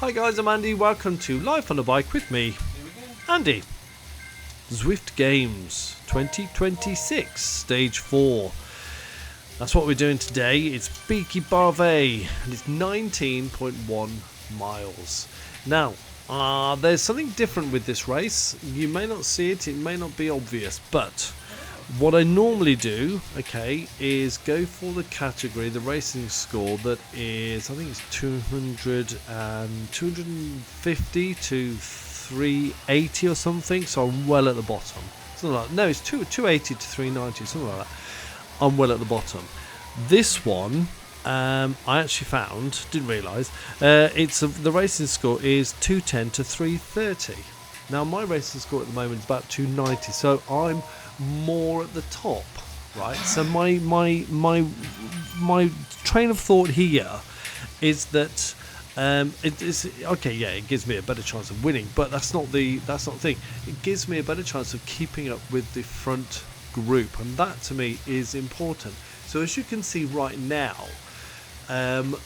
Hi guys, I'm Andy. Welcome to Life on a Bike with me, Andy. Zwift Games 2026, Stage 4. That's what we're doing today. It's Peaky Pave, and it's 19.1 miles. Now, there's something different with this race. You may not see it, it may not be obvious, but what I normally do, is go for the category, the racing score that is, I think it's 250 to 380 or something, so I'm well at the bottom. It's 280 to 390, something like that. I'm well at the bottom. This one, I actually found, didn't realise, the racing score is 210 to 330. Now my racing score at the moment is about 290, so I'm more at the top, right? So my train of thought here is that it is okay. Yeah, it gives me a better chance of winning, but that's not the thing. It gives me a better chance of keeping up with the front group, and that to me is important. So as you can see right now, my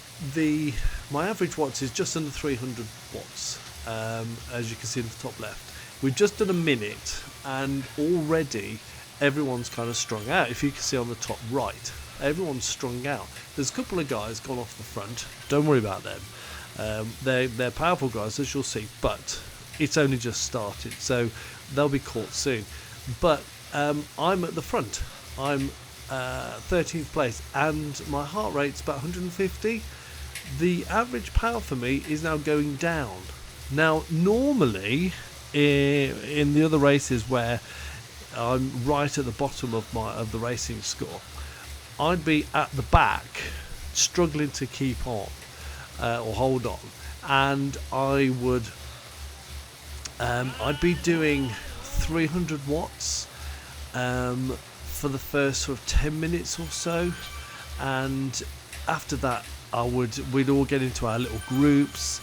average watts is just under 300 watts. As you can see in the top left, we've just done a minute, and already everyone's kind of strung out. If you can see on the top right, everyone's strung out. There's a couple of guys gone off the front. Don't worry about them. They're powerful guys, as you'll see, but it's only just started, so they'll be caught soon. But I'm at the front. I'm 13th place, and my heart rate's about 150. The average power for me is now going down. Now, normally in the other races where I'm right at the bottom of the racing score, I'd be at the back struggling to keep on or hold on, and I'd be doing 300 watts for the first sort of 10 minutes or so, and after that we'd all get into our little groups.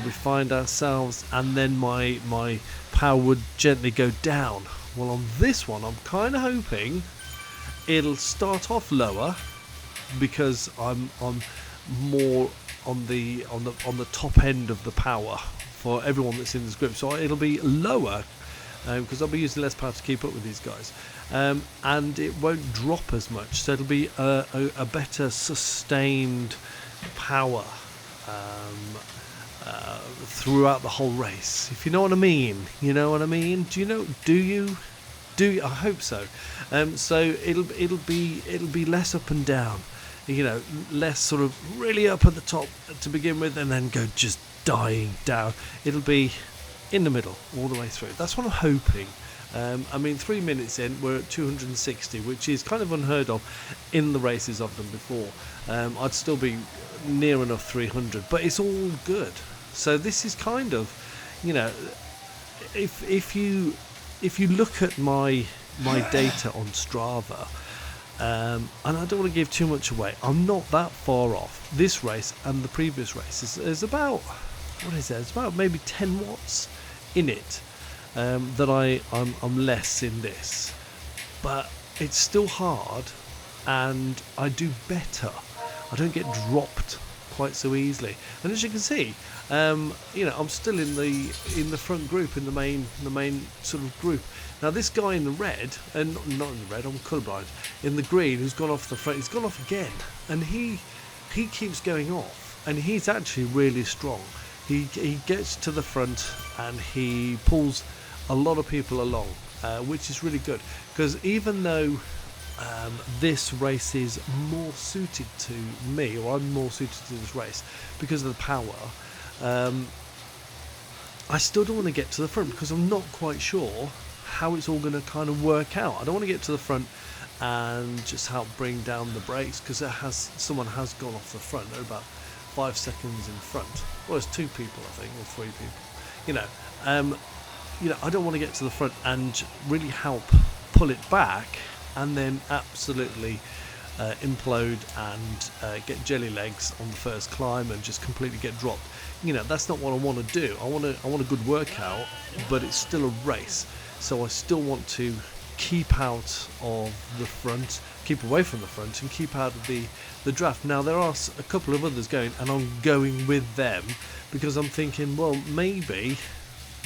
We find ourselves, and then my power would gently go down. Well, on this one, I'm kind of hoping it'll start off lower because I'm more on the top end of the power for everyone that's in this group. So it'll be lower because I'll be using less power to keep up with these guys, and it won't drop as much. So it'll be a better sustained power throughout the whole race, if you know what I mean. You know what I mean? Do you? I hope so. So it'll be less up and down, less sort of really up at the top to begin with, and then go just dying down. It'll be in the middle all the way through. That's what I'm hoping. 3 minutes in, we're at 260, which is kind of unheard of in the races I've done before. I'd still be near enough 300, but it's all good. So this is kind of, if you look at my data on Strava, and I don't want to give too much away, I'm not that far off. This race and the previous race is about, what is it? It's about maybe 10 watts in it. That I'm less in this, but it's still hard, and I do better. I don't get dropped quite so easily, and as you can see, I'm still in the front group, in the main sort of group. Now this guy in the red, and not in the red, I'm colourblind, in the green, who's gone off the front, he's gone off again, and he keeps going off, and he's actually really strong. He gets to the front and he pulls a lot of people along, which is really good, because even though this race is more suited to me, or I'm more suited to this race because of the power, I still don't want to get to the front because I'm not quite sure how it's all going to kind of work out. I don't want to get to the front and just help bring down the brakes, because someone has gone off the front. They're about 5 seconds in front. Well, it's 2 people, I think, or 3 people. I don't want to get to the front and really help pull it back, and then absolutely implode and get jelly legs on the first climb and just completely get dropped. That's not what I want to do. I want a good workout, but it's still a race, so I still want to keep out of the front, keep away from the front, and keep out of the draft. Now there are a couple of others going, and I'm going with them because I'm thinking, well, maybe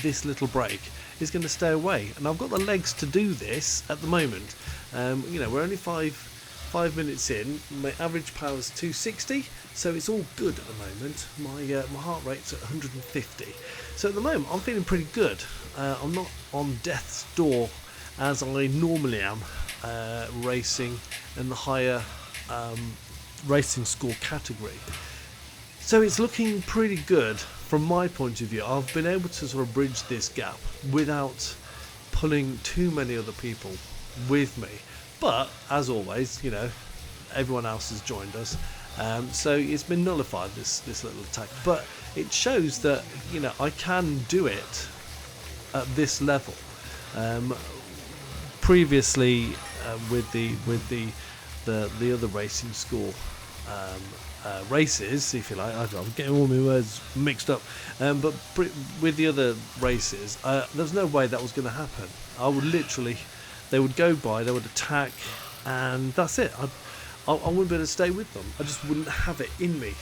this little break is going to stay away, and I've got the legs to do this at the moment. We're only five minutes in. My average power is 260, so it's all good at the moment. My heart rate's at 150, so at the moment I'm feeling pretty good. I'm not on death's door as I normally am, racing in the higher racing score category. So it's looking pretty good from my point of view. I've been able to sort of bridge this gap without pulling too many other people with me. But as always, everyone else has joined us. So it's been nullified, this little attack. But it shows that, I can do it at this level. Previously, with the other racing score races, if you like, I'm getting all my words mixed up, but with the other races, there was no way that was going to happen. They would go by, they would attack, and that's it. I wouldn't be able to stay with them. I just wouldn't have it in me.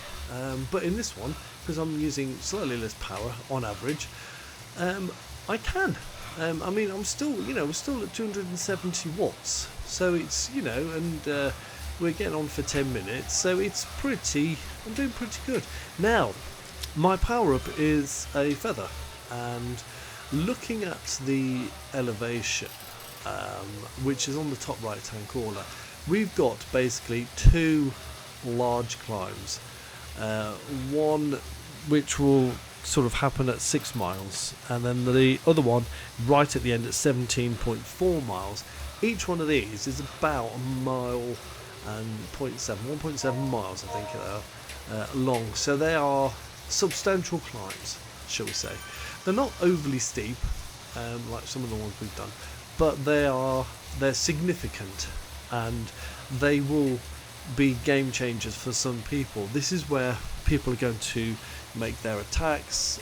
But in this one, because I'm using slightly less power on average, I can. I'm still, we're still at 270 watts. So it's, and we're getting on for 10 minutes. So I'm doing pretty good. Now, my power up is a feather. And looking at the elevation, which is on the top right hand corner, we've got basically two large climbs. One which will sort of happen at 6 miles, and then the other one right at the end at 17.4 miles. Each one of these is about a mile and 1.7 miles, I think they are, long. So they are substantial climbs, shall we say. They're not overly steep, like some of the ones we've done, but they're significant, and they will be game changers for some people. This is where people are going to make their attacks,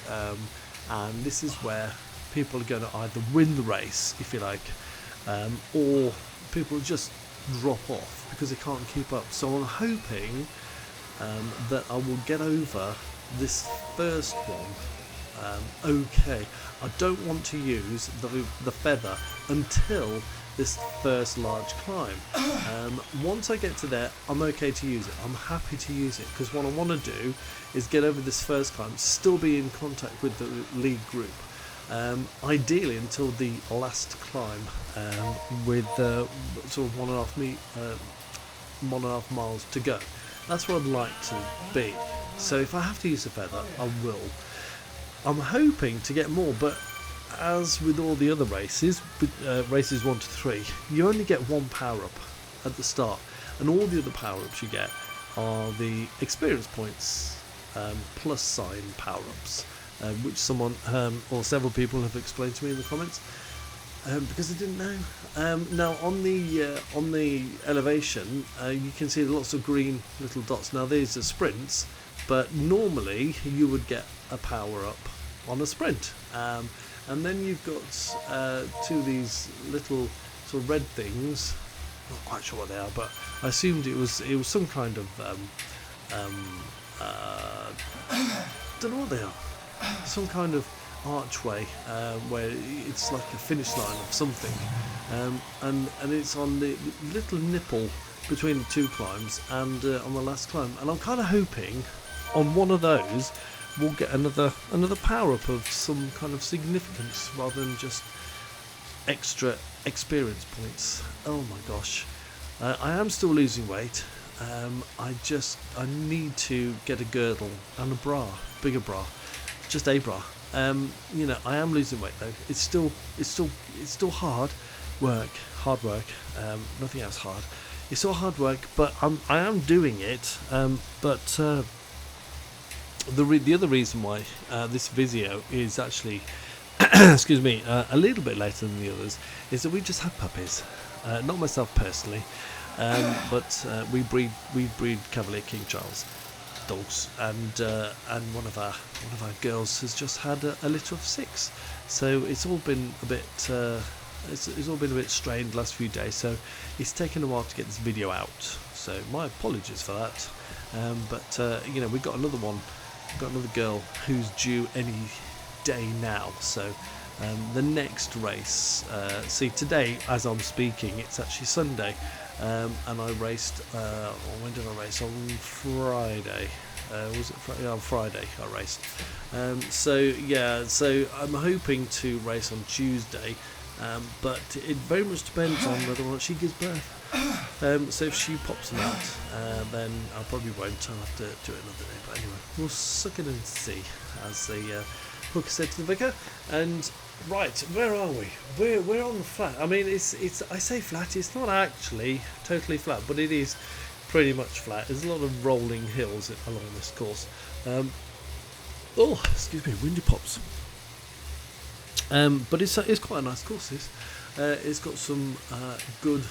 and this is where people are going to either win the race, if you like, or people just drop off because they can't keep up. So I'm hoping that I will get over this first one okay. I don't want to use the feather until this first large climb. Once I get to there, I'm okay to use it. I'm happy to use it, because what I want to do is get over this first climb, still be in contact with the lead group, ideally until the last climb, with sort of 1.5 miles to go. That's where I'd like to be. So if I have to use a feather, I will. I'm hoping to get more, but as with all the other races, races 1 to 3, you only get one power up at the start, and all the other power ups you get are the experience points plus sign power ups, which someone or several people have explained to me in the comments, because I didn't know. Now on the elevation, you can see lots of green little dots. Now these are sprints, but normally you would get a power up on a sprint. And then you've got two of these little sort of red things. Not quite sure what they are, but I assumed it was some kind of don't know what they are. Some kind of archway where it's like a finish line of something, and it's on the little nipple between the two climbs, and on the last climb. And I'm kind of hoping on one of those we'll get another power up of some kind of significance, rather than just extra experience points. Oh my gosh, I am still losing weight. I need to get a girdle and a bra, bigger bra, just a bra. I am losing weight though. It's still hard work. Nothing else hard. It's still hard work, but I am doing it. But the other reason why this video is actually excuse me, a little bit later than the others, is that we just had puppies. Not myself personally, but we breed Cavalier King Charles dogs, and one of our girls has just had a litter of 6. So it's all been a bit it's all been a bit strained the last few days. So it's taken a while to get this video out. So my apologies for that. But we've got another one got another girl who's due any day now. So the next race, see today as I'm speaking, it's actually Sunday, and I raced. When did I race? On Friday. Was it Friday? Yeah, on Friday I raced. So I'm hoping to race on Tuesday, but it very much depends on whether or not she gives birth. So if she pops them out, then I probably won't. I'll have to do it another day. But anyway, we'll suck it and see, as the hooker said to the vicar. And right, where are we? We're on the flat. I mean, it's I say flat. It's not actually totally flat, but it is pretty much flat. There's a lot of rolling hills along this course. Excuse me, windy pops. But it's quite a nice course. It's got some good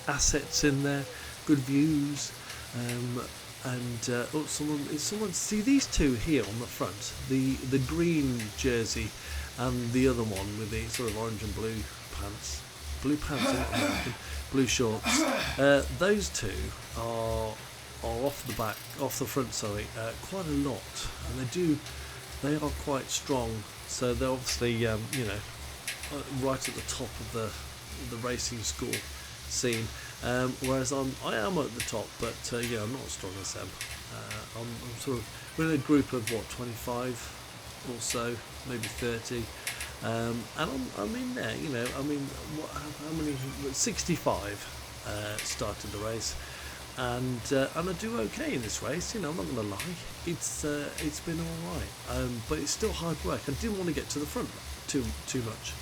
assets in there, good views, someone see these two here on the front, the green jersey and the other one with the sort of orange and blue pants, blue shorts. Those two are off the front, quite a lot, and they are quite strong. So they're obviously right at the top of the racing school scene, whereas I am at the top, but I'm not as strong as them. I'm sort of, we're in a group of 25 or so, maybe 30, and I'm in there. How many? 65 started the race, and I do okay in this race. I'm not going to lie. It's been all right, but it's still hard work. I didn't want to get to the front too much,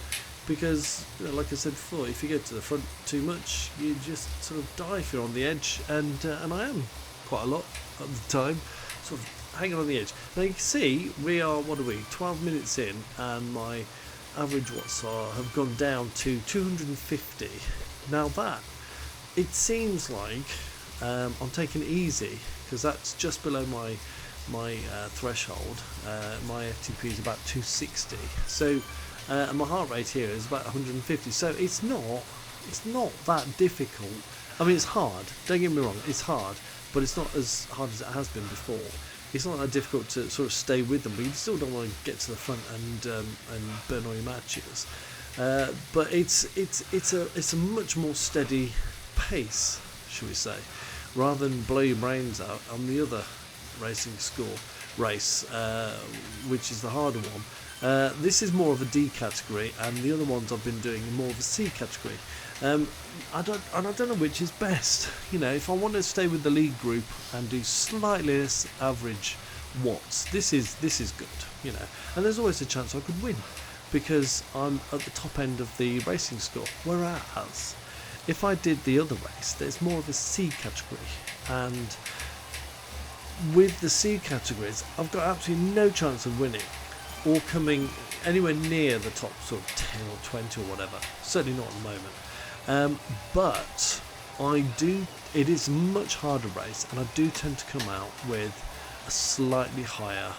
because like I said before, if you get to the front too much, you just sort of die if you're on the edge, and I am quite a lot at the time, sort of hanging on the edge. Now you can see we are 12 minutes in, and my average watts have gone down to 250. Now that, it seems like I'm taking it easy, because that's just below my threshold. My FTP is about 260, so and my heart rate here is about 150. So it's not that difficult. I mean, it's hard, don't get me wrong, it's hard, but it's not as hard as it has been before. It's not that difficult to sort of stay with them, but you still don't want to get to the front and burn all your matches. But it's a much more steady pace, should we say, rather than blow your brains out on the other racing school race, which is the harder one. This is more of a D category, and the other ones I've been doing are more of a C category. I don't know which is best. If I want to stay with the lead group and do slightly less average watts, this is good. And there's always a chance I could win, because I'm at the top end of the racing score. Whereas if I did the other race, there's more of a C category, and with the C categories, I've got absolutely no chance of winning or coming anywhere near the top sort of 10 or 20 or whatever. Certainly not at the moment. But it is a much harder race, and I do tend to come out with a slightly higher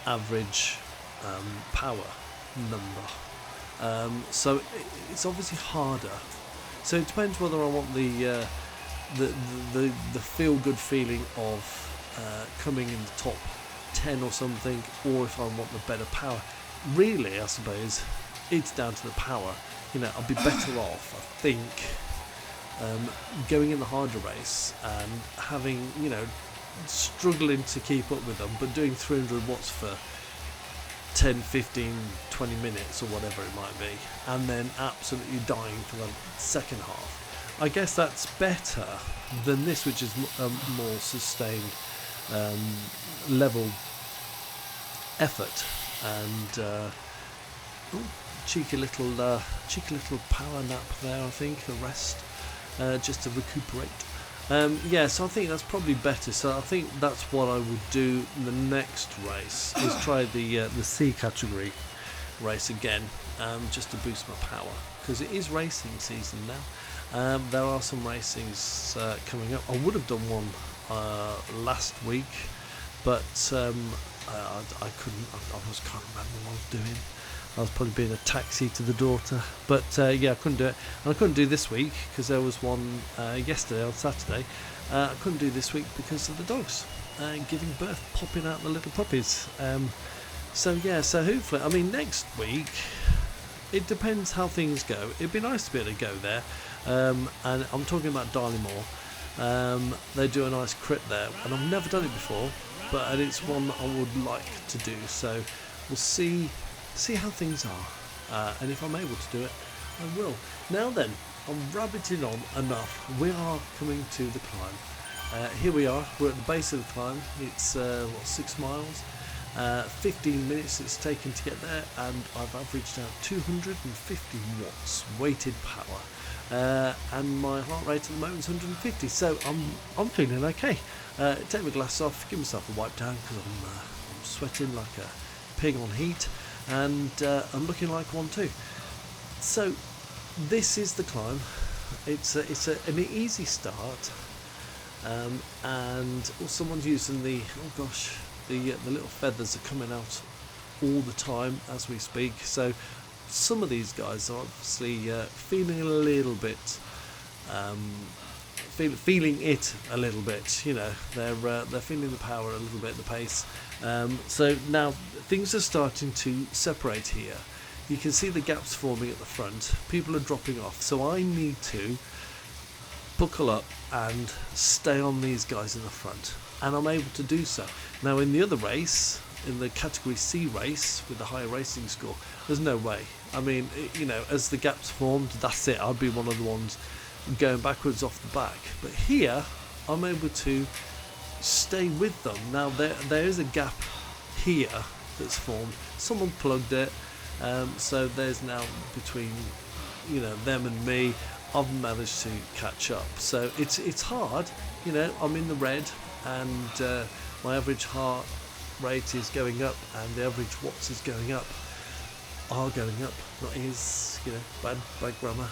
average power number. So it's obviously harder. So it depends whether I want the feel-good feeling of coming in the top 10 or something, or if I want the better power. Really, I suppose it's down to the power. I'll be better off, I think, going in the harder race and having, struggling to keep up with them, but doing 300 watts for 10, 15, 20 minutes or whatever it might be, and then absolutely dying for the second half. I guess that's better than this, which is a more sustained level effort, and cheeky little power nap there, I think, a rest, just to recuperate. So I think that's probably better. So I think that's what I would do in the next race, is try the C category race again, just to boost my power, because it is racing season now. There are some racings coming up. I would have done one last week, but I couldn't. I can't remember what I was doing. I was probably being a taxi to the daughter, but I couldn't do it. And I couldn't do this week because there was one yesterday on Saturday. I couldn't do this week because of the dogs. giving birth, popping out the little puppies. So hopefully, I mean, next week, it depends how things go. It'd be nice to be able to go there, and I'm talking about Darley Moor. They do a nice crit there, and I've never done it before, and it's one that I would like to do. So we'll see how things are, and if I'm able to do it, I will. Now then, I'm rabbiting on enough. We are coming to the climb. Here we are. We're at the base of the climb. It's 6 miles. 15 minutes it's taken to get there, and I've averaged out 250 watts weighted power, and my heart rate at the moment is 150. So I'm feeling okay. Take my glass off, give myself a wipe down because I'm sweating like a pig on heat, and I'm looking like one too. So this is the climb. It's an easy start, and someone's using the the little feathers are coming out all the time as we speak. So some of these guys are obviously feeling a little bit, feeling it a little bit. You know, they're feeling the power a little bit, the pace. So now things are starting to separate here. You can see the gaps forming at the front. People are dropping off, so I need to buckle up and stay on these guys in the front, and I'm able to do so. Now in the other race, in the category C race with the higher racing score, there's no way. I mean, you know, as the gaps formed, that's it. I'd be one of the ones going backwards off the back. But here, I'm able to stay with them. Now there is a gap here that's formed. Someone plugged it. So there's now between, you know, them and me, I've managed to catch up. So it's hard, you know. I'm in the red, and my average heart rate is going up, and the average watts is going up. Are going up, not is, you know, bad grammar.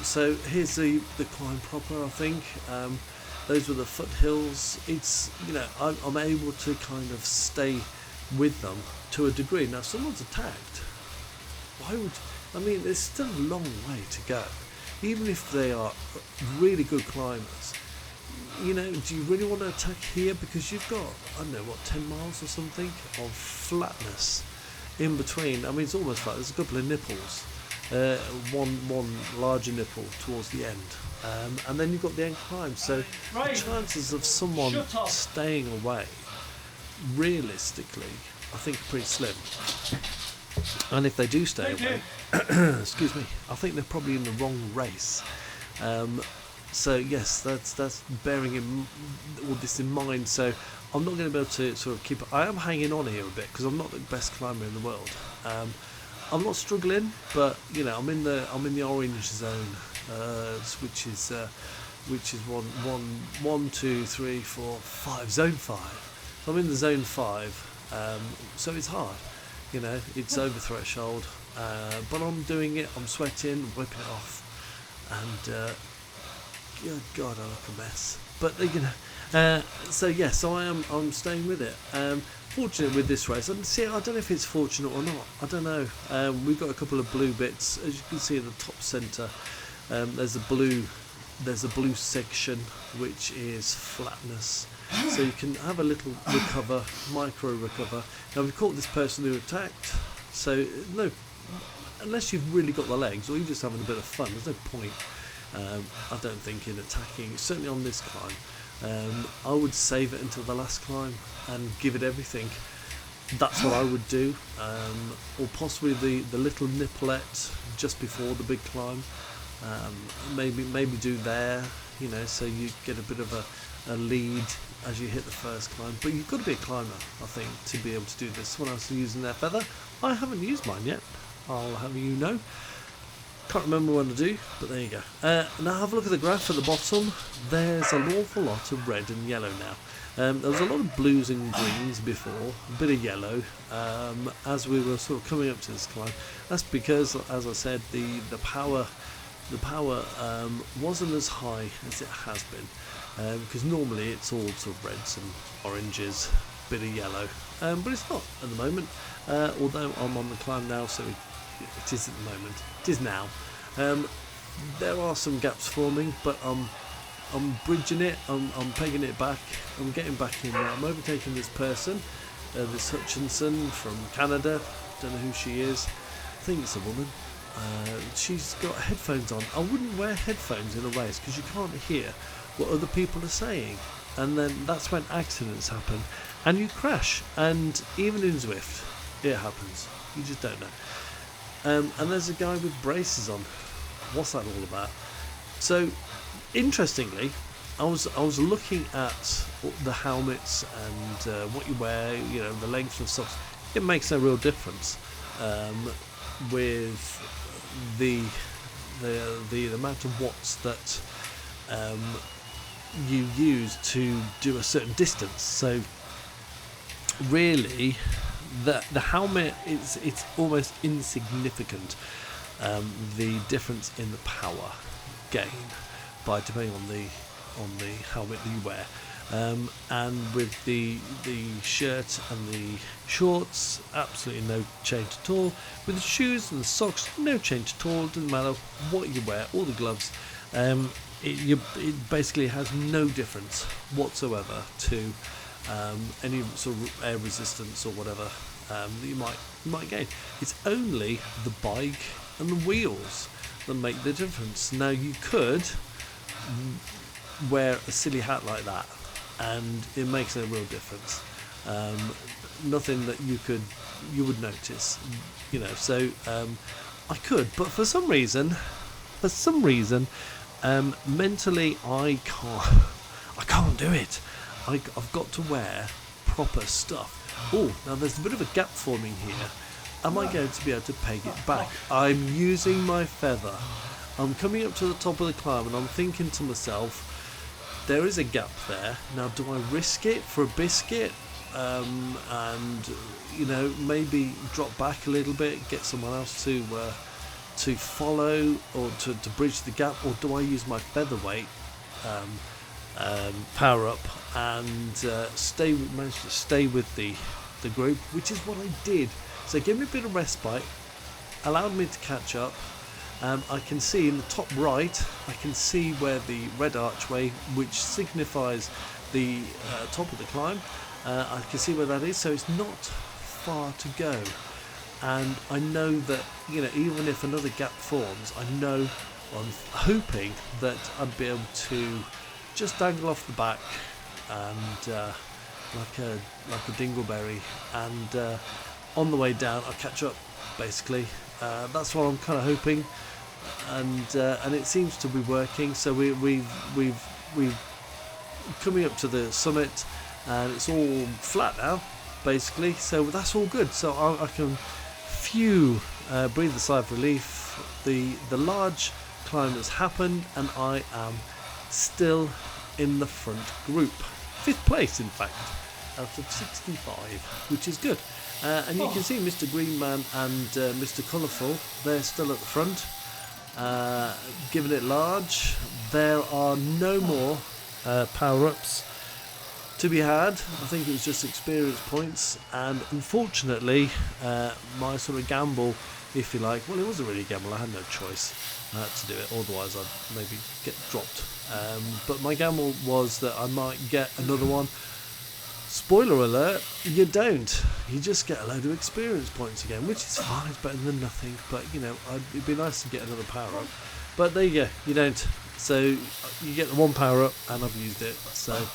So here's the climb proper, I think. Those were the foothills. It's, you know, I'm able to kind of stay with them to a degree. Now someone's attacked. Why would, I mean, there's still a long way to go. Even if they are really good climbers, you know, do you really want to attack here? Because you've got, I don't know, what, 10 miles or something of flatness in between. I mean, it's almost like there's a couple of nipples, one larger nipple towards the end, and then you've got the end climb. So the chances of someone staying away, realistically, I think are pretty slim. And if they do stay away, excuse me, I think they're probably in the wrong race. So yes, that's bearing all this in mind. So I'm not going to be able to sort of keep. I am hanging on here a bit because I'm not the best climber in the world. I'm not struggling, but you know, I'm in the orange zone, which is 1, 2, 3, 4, 5, zone 5. So I'm in the zone 5. So it's hard. You know, it's over threshold, but I'm doing it. I'm sweating, whipping it off, and good God, I look a mess. But you know, so I'm staying with it. Fortunate with this race. I don't know if it's fortunate or not. I don't know. We've got a couple of blue bits, as you can see in the top centre. There's a blue section which is flatness. So you can have a little micro recover. Now we've caught this person who attacked, so no, unless you've really got the legs or you're just having a bit of fun, there's no point, I don't think, in attacking, certainly on this climb. I would save it until the last climb and give it everything. That's what I would do, or possibly the little nipplet just before the big climb. Maybe do there, you know, so you get a bit of a lead as you hit the first climb. But you've got to be a climber, I think, to be able to do this. Someone else is using their feather. I haven't used mine yet, I'll have you know. Can't remember when to do, but there you go. Now have a look at the graph at the bottom. There's an awful lot of red and yellow now. There was a lot of blues and greens before, a bit of yellow, as we were sort of coming up to this climb. That's because, as I said, the power wasn't as high as it has been, because normally it's all sort of reds and oranges, bit of yellow, but it's not at the moment, although I'm on the climb now, so it is at the moment, it is now. There are some gaps forming, but I'm I'm bridging it. I'm pegging it back. I'm getting back in there. I'm overtaking this person, this Hutchinson from Canada. Don't know who she is. I think it's a woman. She's got headphones on. I wouldn't wear headphones in a race because you can't hear what other people are saying, and then that's when accidents happen and you crash. And even in Zwift it happens, you just don't know. And there's a guy with braces on. What's that all about? So interestingly, I was looking at the helmets and what you wear, the length of socks. It makes no real difference with the amount of watts that you use to do a certain distance. So really, the helmet it's almost insignificant. The difference in the power gain depending on the helmet that you wear. And with the shirt and the shorts, absolutely no change at all. With the shoes and the socks, no change at all. Doesn't matter what you wear, all the gloves. It basically has no difference whatsoever to any sort of air resistance or whatever that you might gain. It's only the bike and the wheels that make the difference. Now you could wear a silly hat like that, and it makes no real difference. Nothing that you would notice, So I could, but for some reason, mentally I can't do it. I've got to wear proper stuff. Oh, now there's a bit of a gap forming here. Am I going to be able to peg it back? I'm using my feather. I'm coming up to the top of the climb, and I'm thinking to myself, there is a gap there. Now, do I risk it for a biscuit? And maybe drop back a little bit, get someone else to follow or to bridge the gap, or do I use my featherweight power up and manage to stay with the group, which is what I did. So it gave me a bit of respite, allowed me to catch up. I can see in the top right, I can see where the red archway, which signifies the top of the climb, I can see where that is, so it's not far to go. And I know that, even if another gap forms, I'm hoping that I'd be able to just dangle off the back and like a dingleberry, and on the way down I'll catch up, basically. That's what I'm kind of hoping, and it seems to be working. So we've coming up to the summit, and it's all flat now, basically. So that's all good. So I can breathe a sigh of relief. The large climb has happened, and I am still in the front group, 5th place in fact, out of 65, which is good. And you can see Mr. Greenman and Mr. Colourful, they're still at the front, giving it large. There are no more power-ups to be had. I think it was just experience points, and unfortunately my sort of gamble, if you like, well, it wasn't really a gamble, I had no choice. I had to do it, otherwise I'd maybe get dropped. But my gamble was that I might get another one. Spoiler alert, you don't. You just get a load of experience points again, which is fine, it's better than nothing. But, it'd be nice to get another power-up. But there you go, you don't. So you get the one power-up, and I've used it. So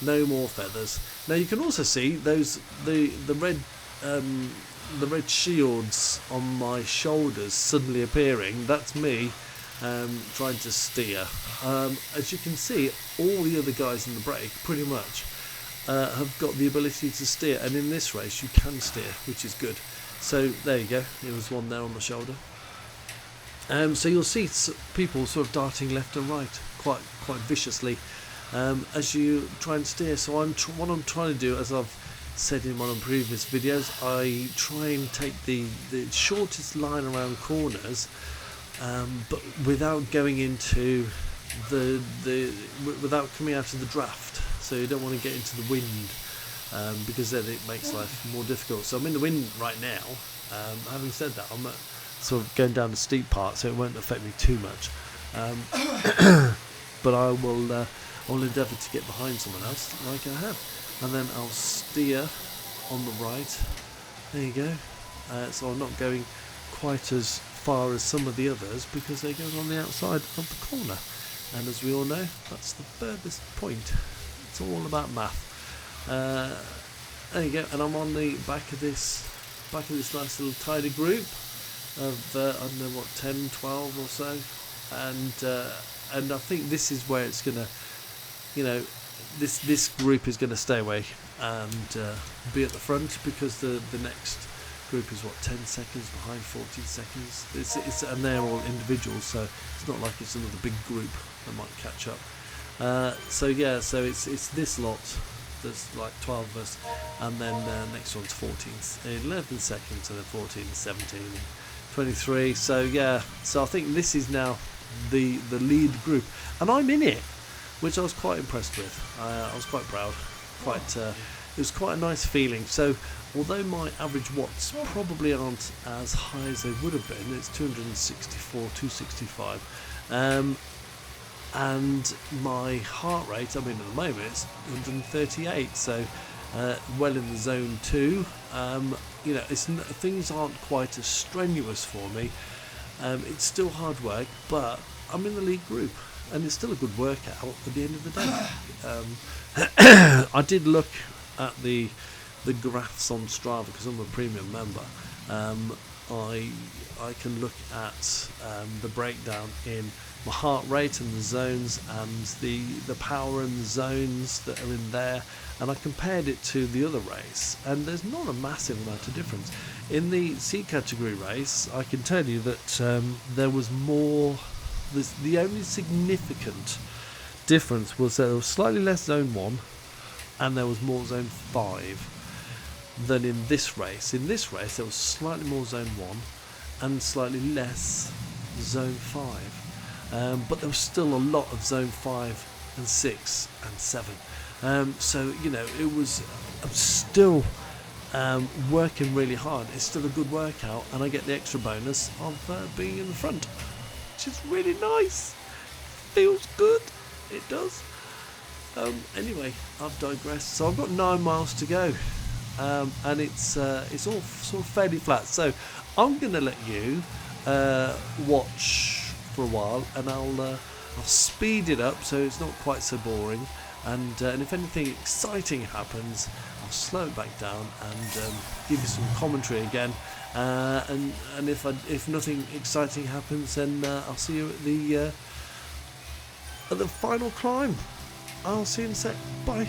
no more feathers. Now you can also see the red shields on my shoulders suddenly appearing. That's me trying to steer. As you can see, all the other guys in the break, pretty much, have got the ability to steer, and in this race you can steer, which is good. So there you go, there was one there on the shoulder. So you'll see people sort of darting left and right quite viciously as you try and steer. So what I'm trying to do, as I've said in one of the previous videos, I try and take the shortest line around corners, but without going into without coming out of the draft. So you don't want to get into the wind, because then it makes life more difficult. So I'm in the wind right now. Having said that, I'm sort of going down the steep part, so it won't affect me too much. but I will endeavour to get behind someone else like I have, and then I'll steer on the right. There you go. So I'm not going quite as far as some of the others because they're going on the outside of the corner, and as we all know, that's the furthest point. It's all about math. There you go, and I'm on the back of this nice little tidy group of I don't know what, 10, 12 or so, and I think this is where it's gonna, this group is gonna stay away and be at the front, because the next group is 10 seconds behind, 14 seconds. It's and they're all individuals, so it's not like it's another big group that might catch up. So it's this lot. There's like 12 of us, and then next one's 11 seconds, and then 14, 17, 23. So I think this is now the lead group, and I'm in it, which I was quite impressed with. I was quite proud. It was quite a nice feeling. So although my average watts probably aren't as high as they would have been, it's 264, 265. And my heart rate, at the moment it's 138, so well in the zone 2. Things aren't quite as strenuous for me. It's still hard work, but I'm in the lead group, and it's still a good workout at the end of the day. I did look at the graphs on Strava because I'm a premium member. I can look at the breakdown in my heart rate and the zones and the power and the zones that are in there, and I compared it to the other race, and there's not a massive amount of difference. In the C category race, I can tell you that there was more. The only significant difference was that there was slightly less zone 1 and there was more zone 5 than in this race. In this race there was slightly more zone 1 and slightly less zone 5, but there was still a lot of zone 5 and 6 and 7. So it was, I'm still working really hard. It's still a good workout, and I get the extra bonus of being in the front, which is really nice. Feels good, it does. Anyway, I've digressed. So I've got 9 miles to go, and it's all sort of fairly flat. So I'm going to let you watch for a while, and I'll speed it up so it's not quite so boring. And if anything exciting happens, I'll slow it back down and give you some commentary again. And if nothing exciting happens, then I'll see you at the final climb. I'll see you in a sec. Bye.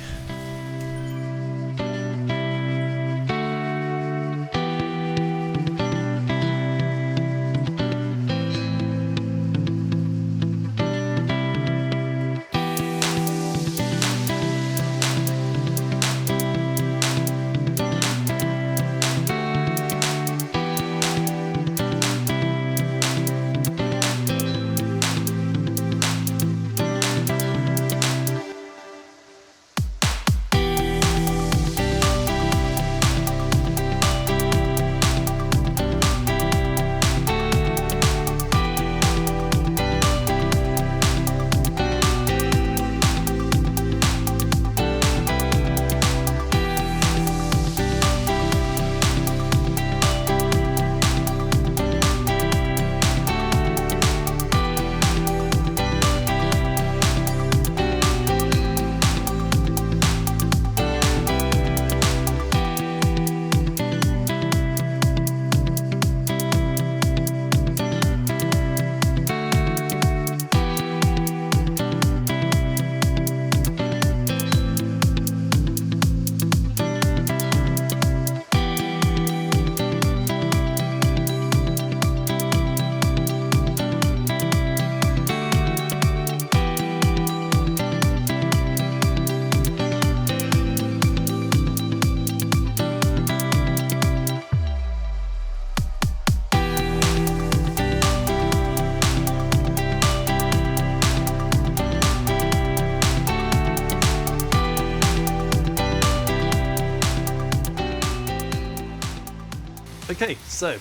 Okay, so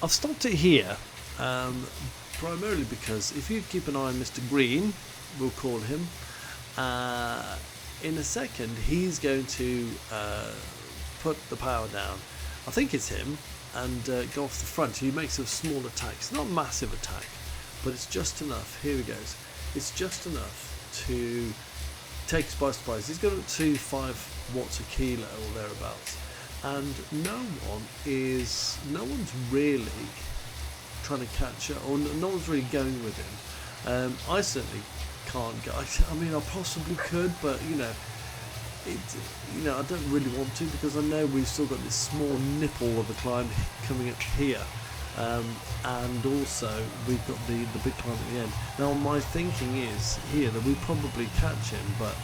I've stopped it here, primarily because if you keep an eye on Mr. Green, we'll call him. In a second, he's going to put the power down. I think it's him, and go off the front. He makes a small attack. It's not a massive attack, but it's just enough. Here he goes. It's just enough to take us by surprise. He's got up to 5 watts a kilo or thereabouts, and no one's really trying to catch up, or no one's really going with him. I certainly can't go. I mean, I possibly could, but I don't really want to, because I know we've still got this small nipple of a climb coming up here, and also we've got the big climb at the end. Now my thinking is here that we probably catch him, but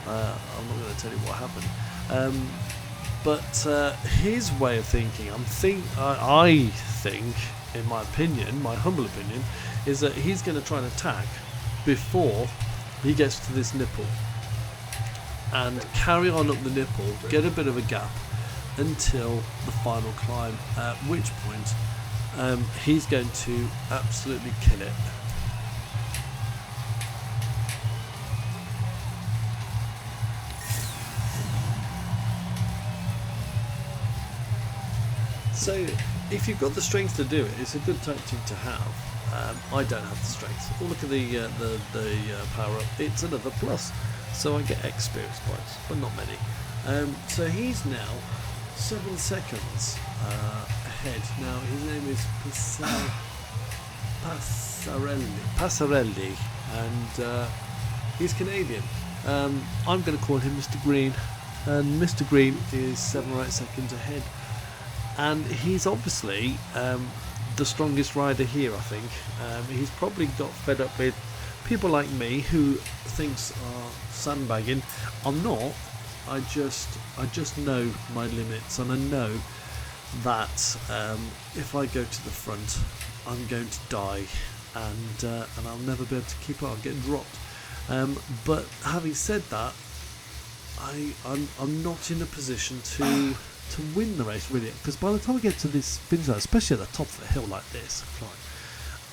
I'm not going to tell you what happened. But his way of thinking, I think, in my opinion, my humble opinion, is that he's going to try and attack before he gets to this nipple, and carry on up the nipple, get a bit of a gap until the final climb, at which point he's going to absolutely kill it. So if you've got the strength to do it, it's a good tactic to have. I don't have the strength. Oh, look at the power up. It's another plus. So I get experience points, but not many. So he's now 7 seconds ahead. Now his name is Passarelli, and he's Canadian. I'm going to call him Mr. Green, and Mr. Green is 7 or 8 seconds ahead. And he's obviously the strongest rider here, I think. He's probably got fed up with people like me who thinks are sandbagging. I'm not. I just know my limits, and I know that if I go to the front, I'm going to die, and I'll never be able to keep up. I'll get dropped. But having said that, I'm not in a position to win the race, really, because by the time I get to this finish line, especially at the top of a hill like this,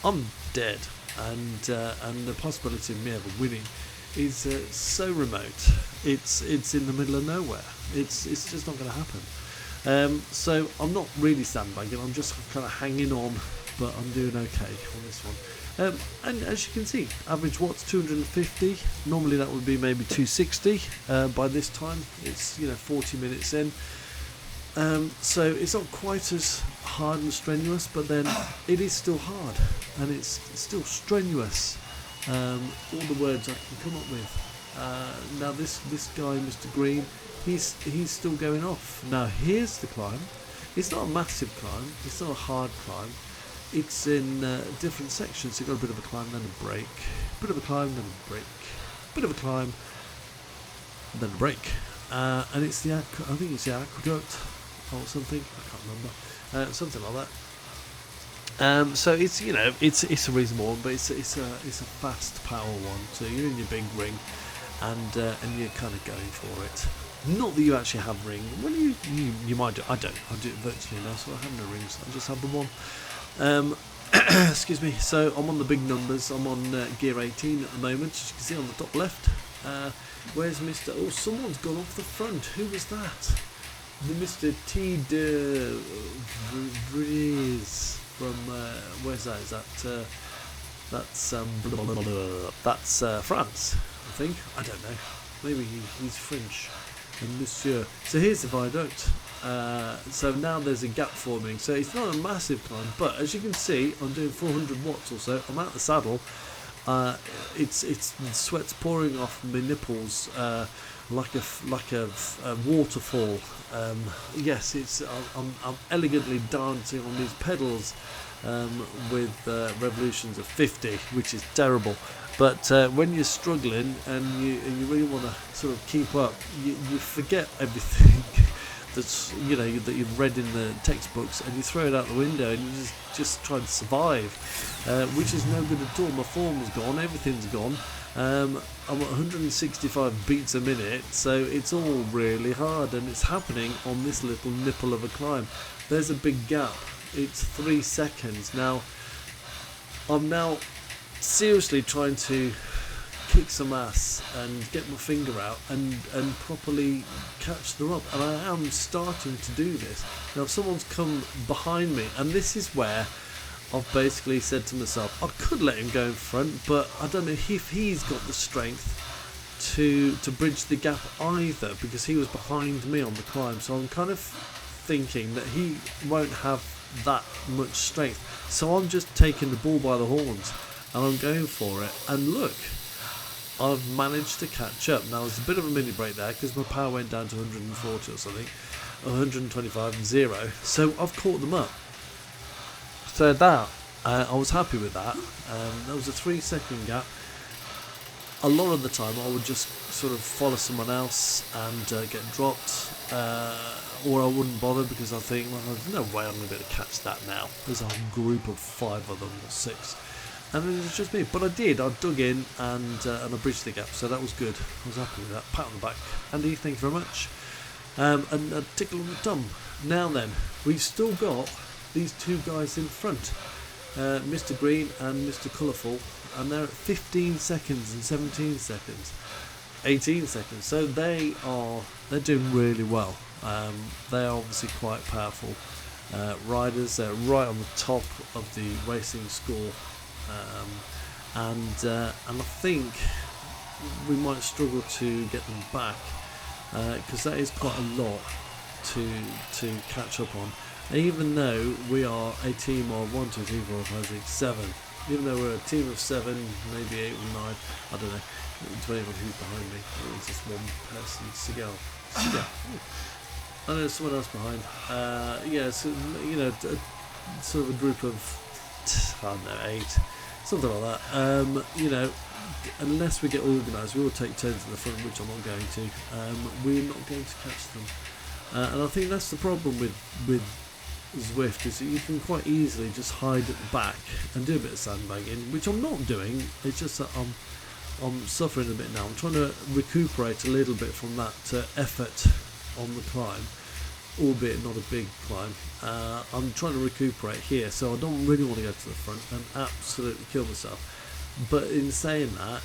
I'm dead, and the possibility of me ever winning is so remote. It's in the middle of nowhere. It's just not going to happen. So I'm not really sandbagging. I'm just kind of hanging on, but I'm doing okay on this one. And as you can see, average watts 250. Normally that would be maybe 260. By this time, it's 40 minutes in. So it's not quite as hard and strenuous, but then it is still hard, and it's still strenuous. All the words I can come up with. Now this guy, Mr. Green, he's still going off. Now here's the climb. It's not a massive climb. It's not a hard climb. It's in different sections. You've got a bit of a climb, then a break. Bit of a climb, then a break. Bit of a climb, then a break. And it's I think it's the aqueduct or something. I can't remember. Something like that. So it's it's a reasonable one, but it's a fast power one. So you're in your big ring, and you're kind of going for it. Not that you actually have ring. Well, you might do. I don't. I do it virtually now, so I have no rings. I just have the one. Excuse me. So I'm on the big numbers. I'm on gear 18 at the moment, as you can see on the top left. Where's Mr. Oh, someone's gone off the front. Who was that? The Mr. T. de Vries from where's that? Is that that's France, I think. I don't know. Maybe he's French. And Monsieur. So here's the viaduct. So now there's a gap forming. So it's not a massive climb, but as you can see, I'm doing 400 watts or so. I'm at the saddle. It's sweat's pouring off my nipples like a waterfall. Yes, I'm elegantly dancing on these pedals with revolutions of 50, which is terrible. But when you're struggling and you really want to sort of keep up, you forget everything that's that you've read in the textbooks, and you throw it out the window and you just try to survive, which is no good at all. My form's gone, everything's gone. I'm at 165 beats a minute, so it's all really hard, and it's happening on this little nipple of a climb. There's a big gap. It's 3 seconds now. I'm now seriously trying to kick some ass and get my finger out and properly catch them up. And I am starting to do this. Now if someone's come behind me, and this is where I've basically said to myself, I could let him go in front, but I don't know if he's got the strength to bridge the gap either, because he was behind me on the climb. So I'm kind of thinking that he won't have that much strength. So I'm just taking the bull by the horns and I'm going for it. And look, I've managed to catch up. Now there's a bit of a mini break there because my power went down to 140 or something, 125 and 0. So I've caught them up. So that I was happy with that. There was a 3-second gap. A lot of the time I would just sort of follow someone else and get dropped, or I wouldn't bother because I think, well, there's no way I'm going to be able to catch that now. There's a group of 5 of them or 6, and it was just me. But I dug in and I bridged the gap, so that was good. I was happy with that. Pat on the back, Andy, thank you very much, and a tickle on the thumb. Now then, we've still got these 2 guys in front, Mr. Green and Mr. Colourful, and they're at 15 seconds and 17 seconds, 18 seconds. So they're doing really well. They're obviously quite powerful riders. They're right on the top of the racing score, and I think we might struggle to get them back because that is quite a lot to catch up on. Even though we are a team of 1, 2, 3, 4, 5, 6, 7, even though we're a team of 7, maybe 8 or 9, I don't know, depending on who's behind me. It's just one person. Cigar. I know there's someone else behind. Yeah, so, you know, sort of a group of, I don't know, 8, something like that. You know, unless we get organised, we will take turns in the front, which I'm not going to. We're not going to catch them. And I think that's the problem with Zwift, is that you can quite easily just hide at the back and do a bit of sandbagging, which I'm not doing. It's just that I'm suffering a bit now. I'm trying to recuperate a little bit from that effort on the climb, albeit not a big climb. I'm trying to recuperate here, so I don't really want to go to the front and absolutely kill myself. But in saying that,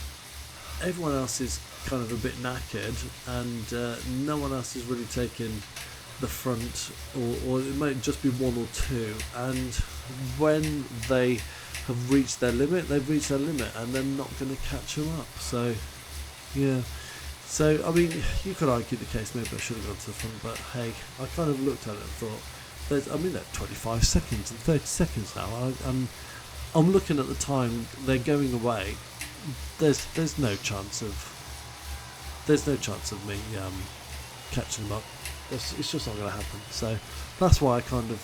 everyone else is kind of a bit knackered, and no one else is really taking the front, or it might just be 1 or 2, and when they have reached their limit, they've reached their limit and they're not going to catch them up. So yeah, so I mean, you could argue the case maybe I should have gone to the front, but hey, I kind of looked at it and thought, they're 25 seconds and 30 seconds now. I'm looking at the time, they're going away. There's no chance of me catching them up. It's just not going to happen. So that's why I kind of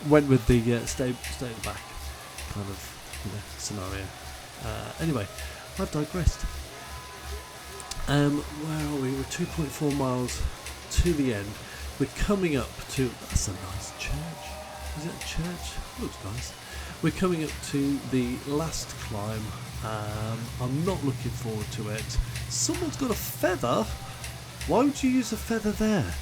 went with the stay at the back kind of scenario. Anyway, I've digressed. Where are we? We're 2.4 miles to the end. We're coming up to, that's a nice church. Is it a church? Looks nice. We're coming up to the last climb. I'm not looking forward to it. Someone's got a feather. Why would you use a feather there?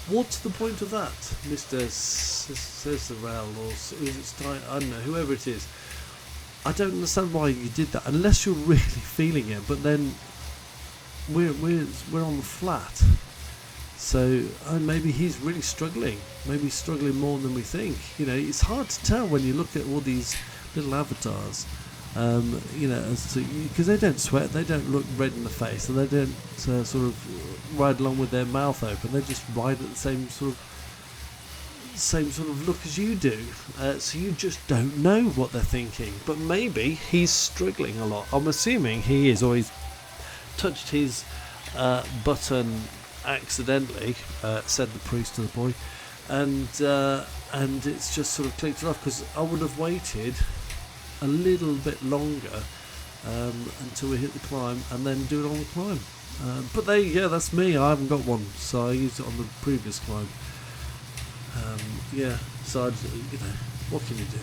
What's the point of that, Mr. Cesarel, or is it Stein? I don't know, whoever it is. I don't understand why you did that, unless you're really feeling it. But then we're on the flat, so maybe he's really struggling. Maybe he's struggling more than we think. You know, it's hard to tell when you look at all these little avatars. You know, as to, because they don't sweat, they don't look red in the face, and they don't sort of ride along with their mouth open. They just ride at the same sort of look as you do. So you just don't know what they're thinking. But maybe he's struggling a lot. I'm assuming he is, or he's touched his button accidentally, said the priest to the boy, and it's just sort of clicked it off, because I would have waited a little bit longer until we hit the climb and then do it on the climb. But there you go, that's me. I haven't got one, so I used it on the previous climb. Yeah, so what can you do?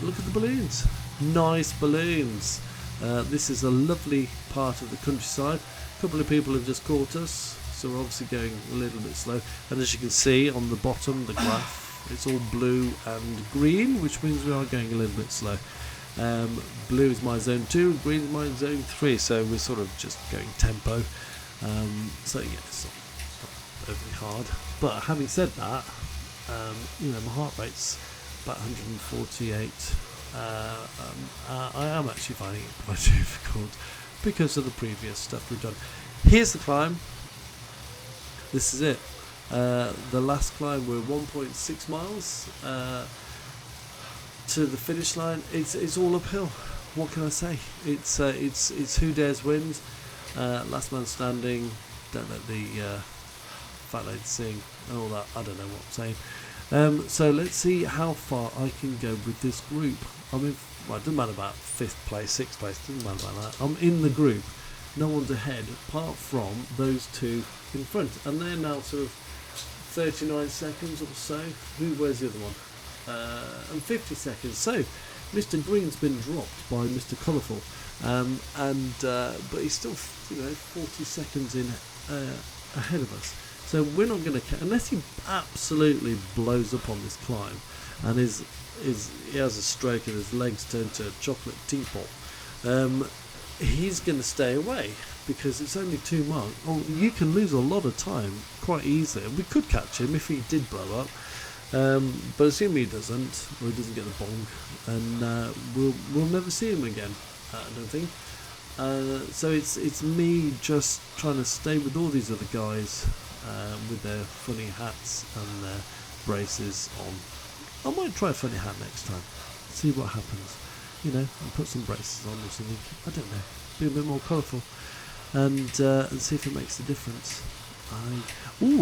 Look at the balloons. Nice balloons. This is a lovely part of the countryside. A couple of people have just caught us, so we're obviously going a little bit slow. And as you can see on the bottom, the graph, it's all blue and green, which means we are going a little bit slow. Blue is my zone 2, green is my zone 3, so we're sort of just going tempo. So yeah, it's not overly hard. But having said that, my heart rate's about 148. I am actually finding it quite difficult because of the previous stuff we've done. Here's the climb. This is it. The last climb, we're 1.6 miles to the finish line. It's all uphill. What can I say? It's who dares wins. Last man standing. Don't let the fat lady sing and all that. I don't know what I'm saying. So let's see how far I can go with this group. I mean, well, it doesn't matter about 5th place, 6th place. Doesn't matter about that. I'm in the group. No one's ahead apart from those two in front, and they're now sort of 39 seconds or so. Where's the other one? And 50 seconds. So Mr. Green's been dropped by Mr. Colourful, but he's still 40 seconds in ahead of us. So we're not going to, unless he absolutely blows up on this climb, and he has a stroke and his legs turn to a chocolate teapot. He's going to stay away because it's only 2 miles. Oh, you can lose a lot of time quite easily. We could catch him if he did blow up, but assuming he doesn't, or he doesn't get the bong, and we'll never see him again. I don't think. So it's me just trying to stay with all these other guys with their funny hats and their braces on. I might try a funny hat next time. See what happens. And put some braces on or something. I don't know. Be a bit more colourful, and see if it makes a difference. And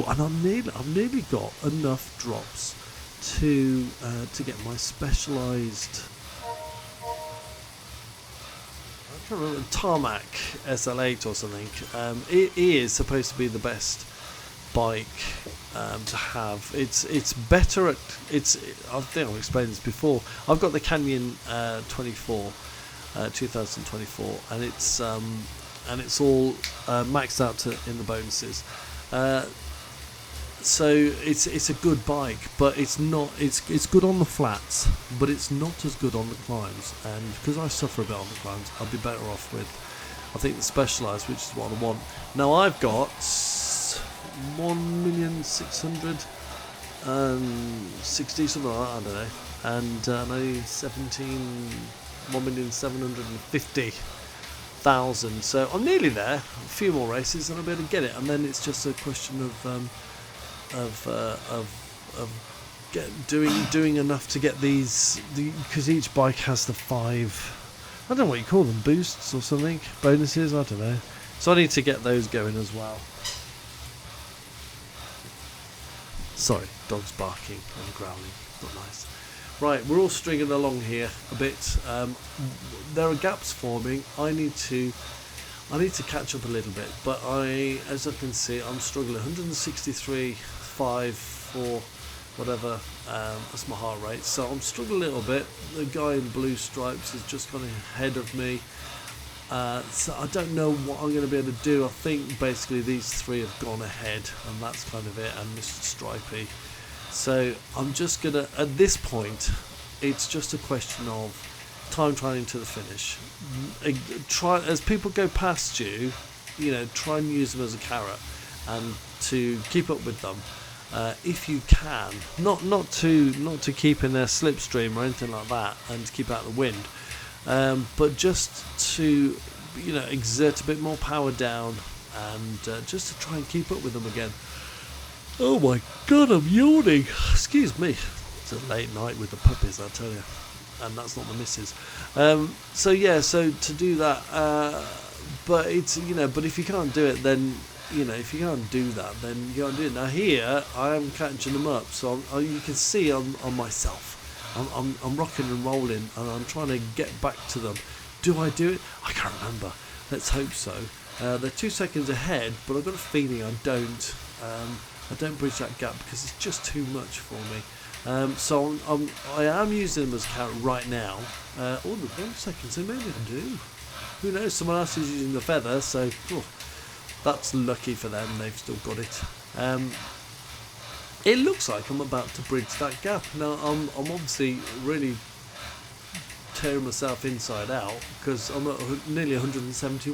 I've nearly got enough drops to get my specialised. I can't remember, tarmac SL8 or something. It is supposed to be the best bike to have. It's better at I think I've explained this before. I've got the Canyon 2024, and it's all maxed out in the bonuses. So it's a good bike, but it's not. It's good on the flats, but it's not as good on the climbs. And because I suffer a bit on the climbs, I'd be better off with, I think, the Specialized, which is what I want. Now I've got 1,660,000 something like that, I don't know, and only 1,750,000. So I'm nearly there. A few more races, and I'll be able to get it. And then it's just a question of doing enough to get these, because each bike has the 5, I don't know what you call them, boosts or something, bonuses, I don't know. So I need to get those going as well. Sorry, dogs barking and growling, not nice. Right, we're all stringing along here a bit. There are gaps forming. I need to catch up a little bit, but as I can see, I'm struggling. 163.5 for whatever. That's my heart rate. So I'm struggling a little bit. The guy in blue stripes has just gone ahead of me. So I don't know what I'm going to be able to do. I think basically these three have gone ahead, and that's kind of it, and Mr. Stripey. So I'm just going to, at this point, it's just a question of time trialing to the finish. Try, as people go past you, try and use them as a carrot, and to keep up with them. If you can, not to keep in their slipstream or anything like that, and to keep out the wind. But just to, exert a bit more power down, and just to try and keep up with them again. Oh my God, I'm yawning. Excuse me. It's a late night with the puppies, I tell you, and that's not the missus. So to do that, but it's but if you can't do it, then if you can't do that, then you can't do it. Now here, I am catching them up, so you can see on myself. I'm rocking and rolling, and I'm trying to get back to them. Do I do it? I can't remember. Let's hope so. They're 2 seconds ahead, but I've got a feeling I don't. I don't bridge that gap because it's just too much for me. So I am using them as a carrot right now. The 1 second, so maybe I do. Who knows? Someone else is using the feather, so that's lucky for them. They've still got it. It looks like I'm about to bridge that gap. Now I'm obviously really tearing myself inside out because I'm at nearly 170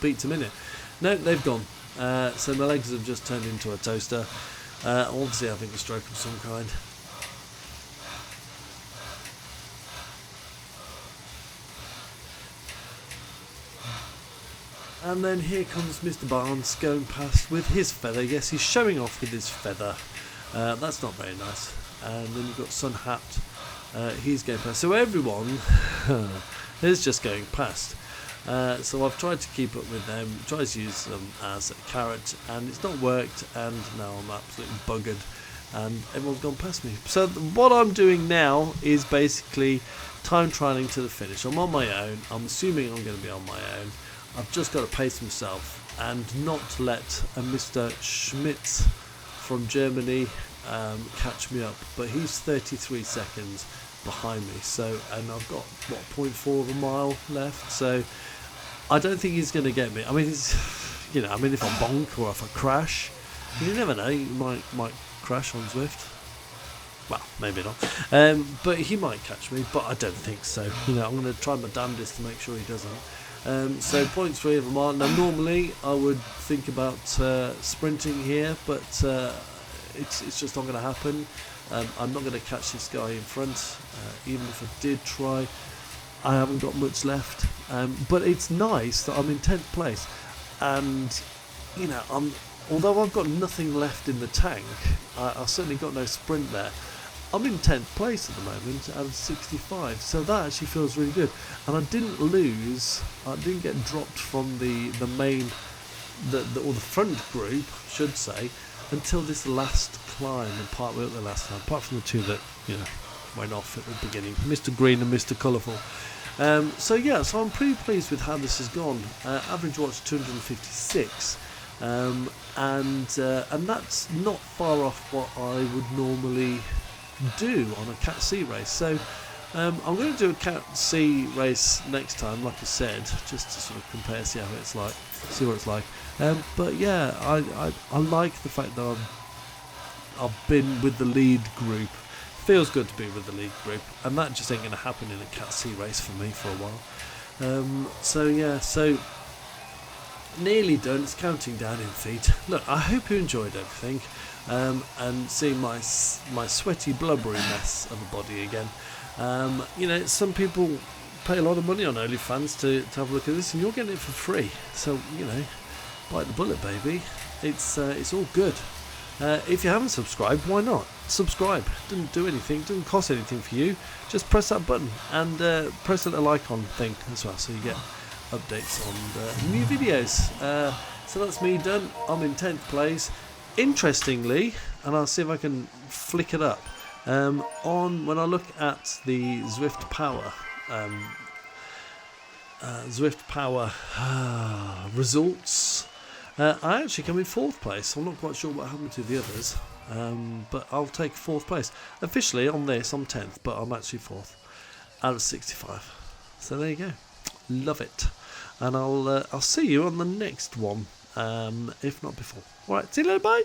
beats a minute. No, they've gone. So my legs have just turned into a toaster. Obviously having a stroke of some kind. And then here comes Mr. Barnes going past with his feather. Yes, he's showing off with his feather. That's not very nice. And then you've got Sun Hat. He's going past. So everyone is just going past. So I've tried to keep up with them, tried to use them as a carrot, and it's not worked, and now I'm absolutely buggered, and everyone's gone past me. So what I'm doing now is basically time trialing to the finish. I'm on my own. I'm assuming I'm going to be on my own. I've just got to pace myself and not let a Mr. Schmitz from Germany catch me up. But he's 33 seconds behind me. So, and I've got, 0.4 of a mile left. So I don't think he's going to get me. I mean, it's, if I bonk or if I crash, you never know. You might crash on Zwift. Well, maybe not. But he might catch me, but I don't think so. I'm going to try my damnedest to make sure he doesn't. So 0.3 of a mile. Now normally I would think about sprinting here, but it's just not going to happen. I'm not going to catch this guy in front, even if I did try. I haven't got much left, but it's nice that I'm in 10th place, and although I've got nothing left in the tank, I've certainly got no sprint there. I'm in 10th place at the moment out of 65, so that actually feels really good. And I didn't get dropped from the main, or the front group, should say, until this last climb, and partway up the last time, apart from the two that, went off at the beginning, Mr. Green and Mr. Colourful. So I'm pretty pleased with how this has gone. Average watch 256. And that's not far off what I would normally do on a Cat C race. So I'm going to do a Cat C race next time, like I said, just to sort of compare, see what it's like. But yeah, I like the fact that I've been with the lead group. Feels good to be with the lead group, and that just ain't going to happen in a Cat C race for me for a while. So nearly done. It's counting down in feet. Look, I hope you enjoyed everything, and seeing my sweaty blubbery mess of a body again. Some people pay a lot of money on OnlyFans to have a look at this, and you're getting it for free. So bite the bullet, baby. It's all good. If you haven't subscribed, why not? Subscribe. Doesn't do anything. Doesn't cost anything for you. Just press that button and press the little icon thing as well, so you get updates on new videos. So that's me done. I'm in 10th place. Interestingly, and I'll see if I can flick it up, when I look at the Zwift Power results, I actually come in 4th place. I'm not quite sure what happened to the others, but I'll take 4th place. Officially on this I'm 10th, but I'm actually 4th out of 65. So there you go. Love it. And I'll see you on the next one, if not before. Alright, see you later, bye.